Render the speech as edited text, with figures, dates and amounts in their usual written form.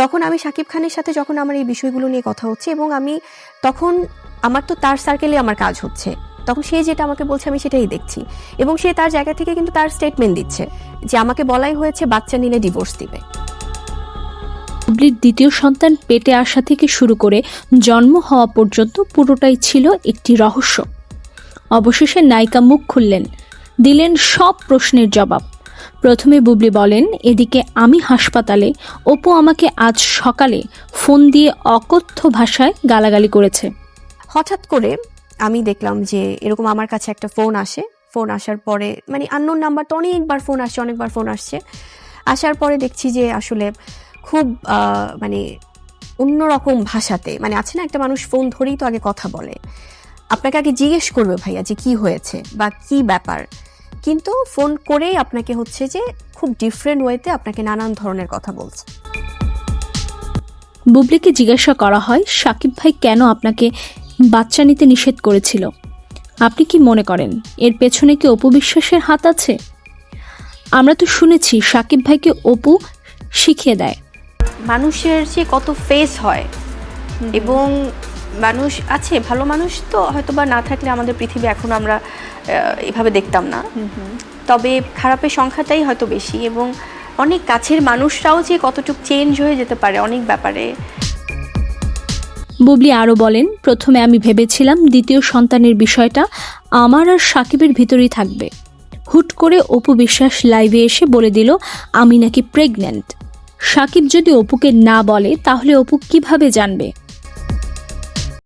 তখন আমি শাকিব খানের সাথে যখন আমার এই বিষয়গুলো নিয়ে কথা হচ্ছে, এবং আমি তখন আমার তো তার সার্কেলে আমার কাজ হচ্ছে, তখন সে যেটা আমাকে বলছে আমি সেটাই দেখছি, এবং সে তার জায়গা থেকে কিন্তু তার স্টেটমেন্ট দিচ্ছে যে আমাকে বলাই হয়েছে বাচ্চা নিলে ডিভোর্স দিবে। বুবলির দ্বিতীয় সন্তান পেটে আসা থেকে শুরু করে জন্ম হওয়া পর্যন্ত পুরোটাই ছিল একটি রহস্য। অবশেষে নায়িকা মুখ খুললেন, দিলেন সব প্রশ্নের জবাব। প্রথমে বুবলি বলেন, এদিকে আমি হাসপাতালে, অপু আমাকে আজ সকালে ফোন দিয়ে অকথ্য ভাষায় গালাগালি করেছে। হঠাৎ করে আমি দেখলাম যে এরকম আমার কাছে একটা ফোন আসে। ফোন আসার পরে মানে আননোন নাম্বার তো অনেকবার ফোন আসছে, অনেকবার ফোন আসছে। আসার পরে দেখছি যে আসলে খুব মানে অন্যরকম ভাষাতে, মানে আছে না একটা মানুষ ফোন ধরেই তো আগে কথা বলে, আপনাকে আগে জিজ্ঞেস করবে ভাইয়া যে কি হয়েছে বা কি ব্যাপার, কিন্তু ফোন করেই আপনাকে হচ্ছে যে খুব ডিফারেন্ট ওয়েতে আপনাকে নানান ধরনের কথা বলছে। বুবলিকে জিজ্ঞাসা করা হয়, শাকিব ভাই কেন আপনাকে বাচ্চা নিতে নিষেধ করেছিল? আপনি কি মনে করেন এর পেছনে কি অপু বিশ্বাসের হাত আছে? আমরা তো শুনেছি শাকিব ভাইকে অপু শিখিয়ে দেয়। মানুষের যে কত ফেস হয়, এবং মানুষ আছে, ভালো মানুষ তো হয়তো বা না থাকলে আমাদের পৃথিবী এখন আমরা এভাবে দেখতাম না, তবে খারাপের সংখ্যাটাই হয়তো বেশি, এবং অনেক কাছের মানুষরাও যে কতটুকু চেঞ্জ হয়ে যেতে পারে অনেক ব্যাপারে। বুবলি আরও বলেন, প্রথমে আমি ভেবেছিলাম দ্বিতীয় সন্তানের বিষয়টা আমার আর শাকিবের ভিতরেই থাকবে। হুট করে অপু বিশ্বাস লাইভে এসে বলে দিল আমি নাকি প্রেগন্যান্ট। শাকিব যদি অপুকে না বলে তাহলে অপু কিভাবে জানবে?